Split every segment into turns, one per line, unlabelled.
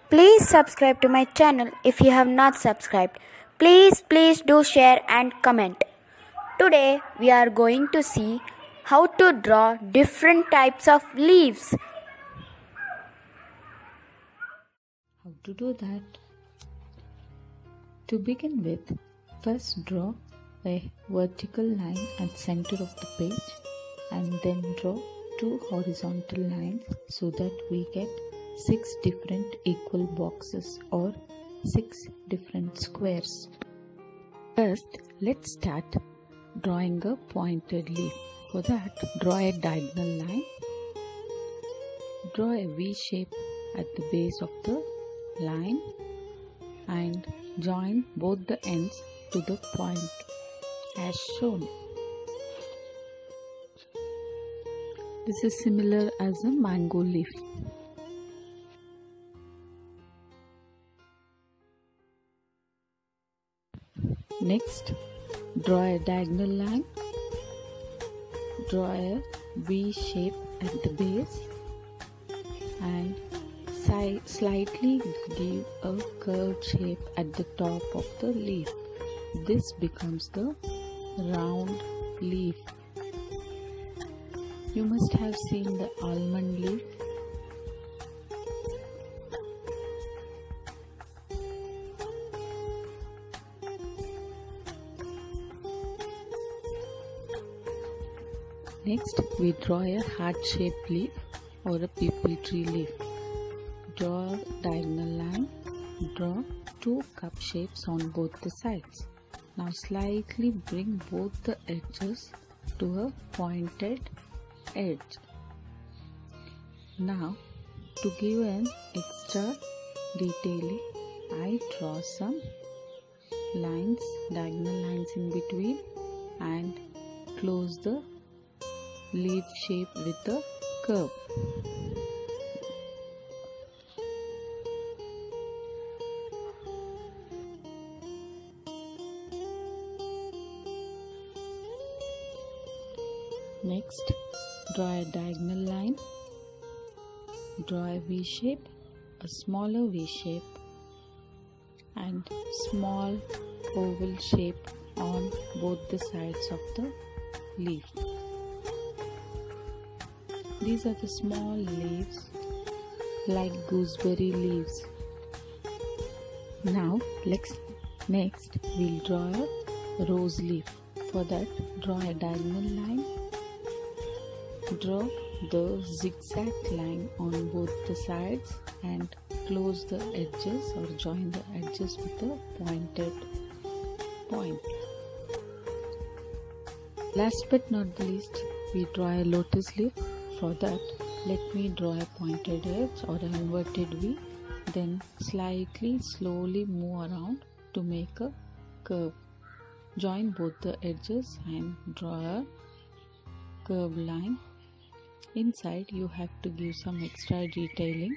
Please subscribe to my channel if you have not subscribed. Please do share and comment. Today we are going to see how to draw different types of leaves.
How to do that? To begin with, first draw a vertical line at center of the page and then draw two horizontal lines so that we get 6 different equal boxes or 6 different squares. First, let's start drawing a pointed leaf. For that, draw a diagonal line. Draw a V shape at the base of the line and join both the ends to the point as shown. This is similar as a mango leaf. Next, draw a diagonal line. Draw a V shape at the base and slightly give a curved shape at the top of the leaf. This becomes the round leaf. You must have seen the almond leaf. Next, we draw a heart-shaped leaf or a peepal tree leaf. Draw a diagonal line. Draw 2 cup shapes on both the sides. Now slightly bring both the edges to a pointed edge. Now, to give an extra detailing, I draw some lines, diagonal lines in between and close the leaf shape with a curve. Next, draw a diagonal line. Draw a V shape, a smaller V shape and small oval shape on both the sides of the leaf. These are the small leaves like gooseberry leaves. Now next we'll draw a rose leaf. For that, draw a diagonal line. Draw the zigzag line on both the sides and close the edges or join the edges with a pointed point. Last but not the least, we draw a lotus leaf. For that, let me draw a pointed edge or an inverted V, then slowly move around to make a curve. Join both the edges and draw a curved line. Inside, you have to give some extra detailing.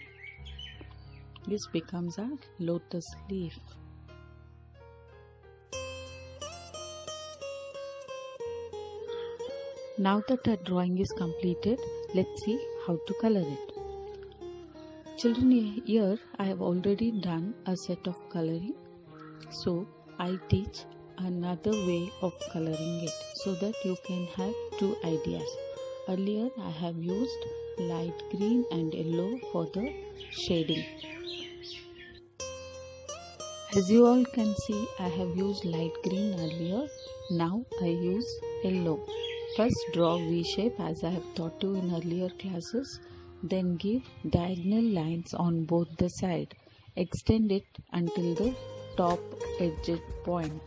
This becomes a lotus leaf. Now that our drawing is completed, let's see how to color it. Children, here I have already done a set of coloring. So I teach another way of coloring it so that you can have 2 ideas. Earlier I have used light green and yellow for the shading. As you all can see, I have used light green earlier. Now I use yellow. First draw V shape as I have taught you in earlier classes. Then give diagonal lines on both the sides. Extend it until the top edge point.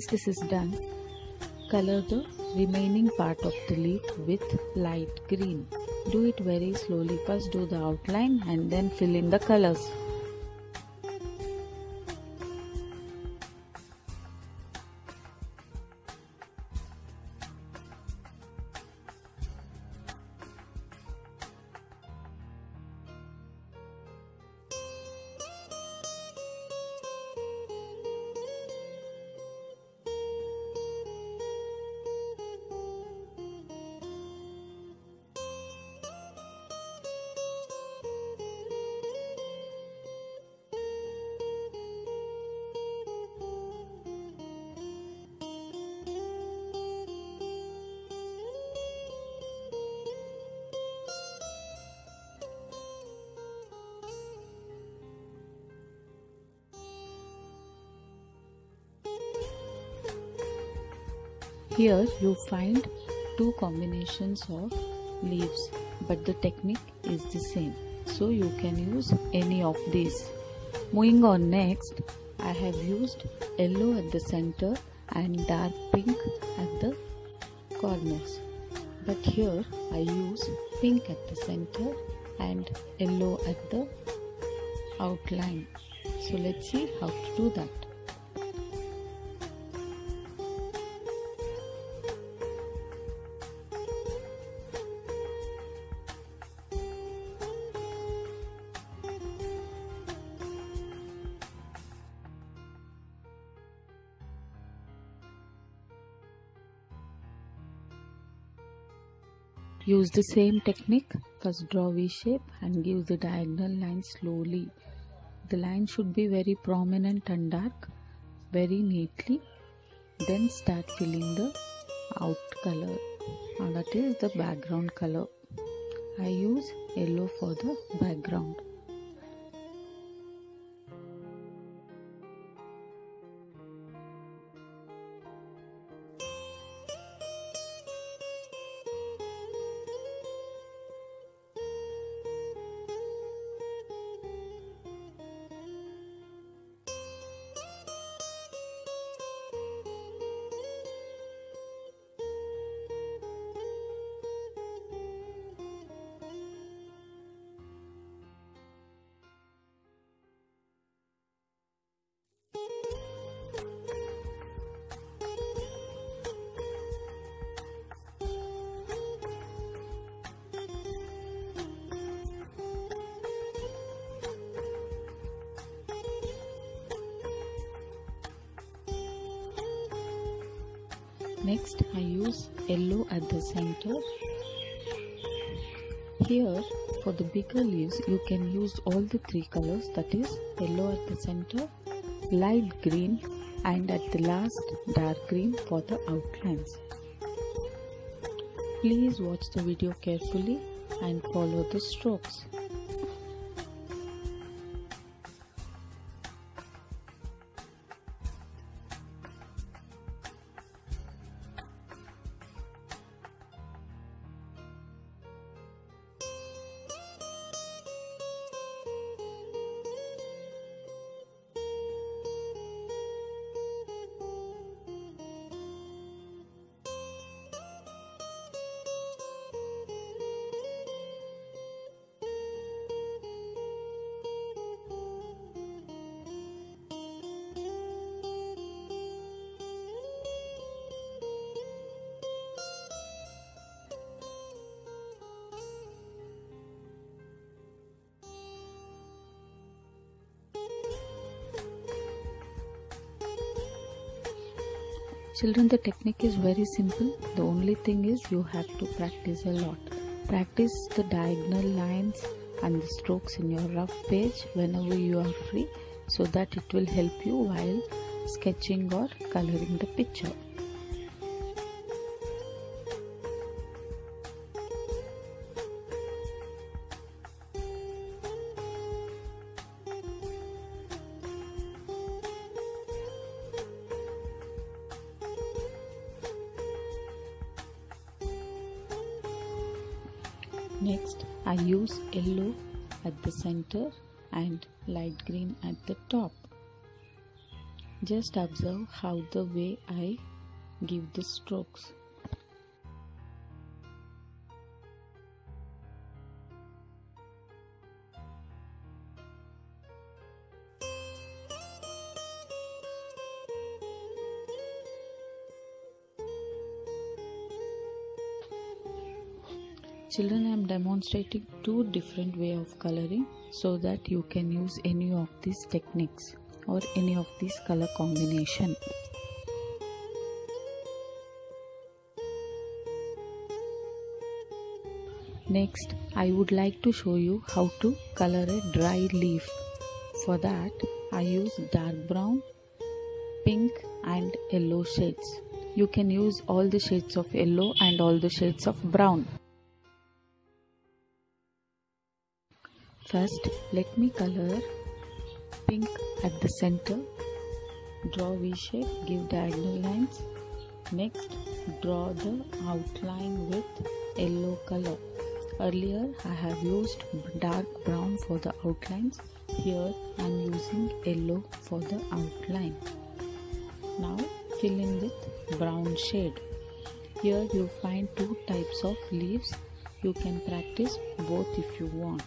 Once this is done, color the remaining part of the leaf with light green. Do it very slowly. First do the outline and then fill in the colors. Here you find two combinations of leaves, but the technique is the same, so you can use any of these. Moving on, next I have used yellow at the center and dark pink at the corners, but here I use pink at the center and yellow at the outline. So let's see how to do that. Use the same technique. First draw V shape and give the diagonal line slowly. The line should be very prominent and dark, very neatly. Then start filling the out color, and that is the background color. I use yellow for the background. Next I use yellow at the center. Here for the bigger leaves you can use all the three colors, that is yellow at the center, light green, and at the last dark green for the outlines. Please watch the video carefully and follow the strokes. Children, the technique is very simple. The only thing is you have to practice a lot. Practice the diagonal lines and the strokes in your rough page whenever you are free, so that it will help you while sketching or coloring the picture. Next, I use yellow at the center and light green at the top. Just observe how the way I give the strokes. Children, I am demonstrating two different ways of coloring so that you can use any of these techniques or any of these color combination. Next, I would like to show you how to color a dry leaf. For that, I use dark brown, pink and yellow shades. You can use all the shades of yellow and all the shades of brown. First, let me color pink at the center. Draw V shape, give diagonal lines. Next, draw the outline with yellow color. Earlier I have used dark brown for the outlines. Here I am using yellow for the outline. Now fill in with brown shade. Here you find two types of leaves. You can practice both if you want.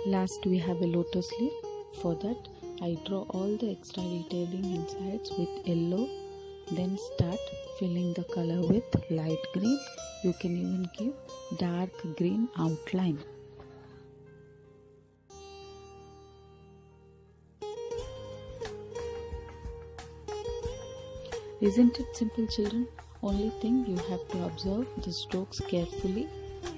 Last we have a lotus leaf. For that I draw all the extra detailing insides with yellow. Then start filling the color with light green. You can even give dark green outline. Isn't it simple, children? Only thing you have to observe the strokes carefully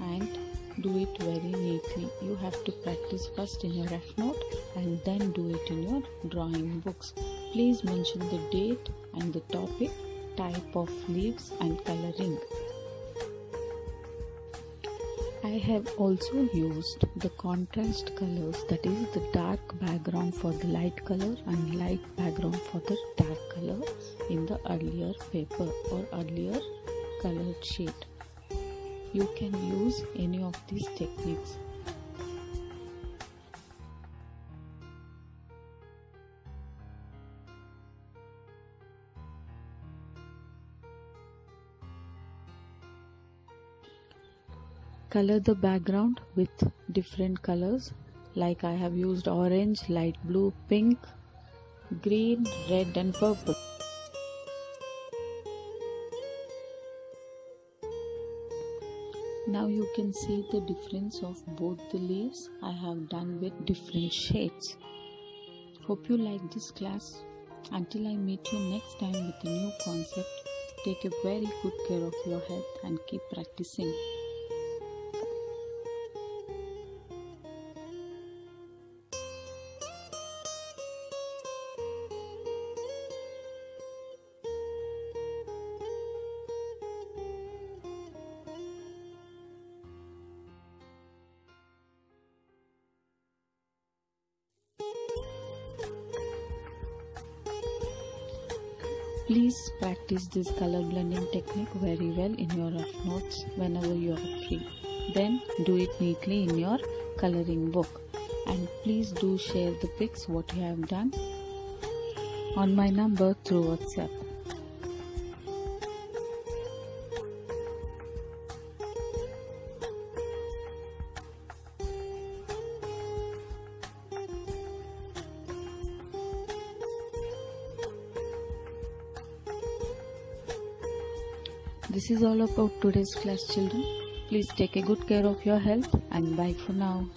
and do it very neatly. You have to practice first in your rough note and then do it in your drawing books. Please mention the date and the topic, type of leaves and coloring. I have also used the contrast colors, that is the dark background for the light color and light background for the dark color in the earlier paper or earlier colored sheet. You can use any of these techniques. Color the background with different colors, like I have used orange, light blue, pink, green, red and purple. Now you can see the difference of both the leaves I have done with different shades. Hope you like this class. Until I meet you next time with a new concept, take a very good care of your health and keep practicing. Please practice this color blending technique very well in your rough notes whenever you are free. Then do it neatly in your coloring book. And please do share the pics what you have done on my number through WhatsApp. This is all about today's class, children. Please take a good care of your health and bye for now.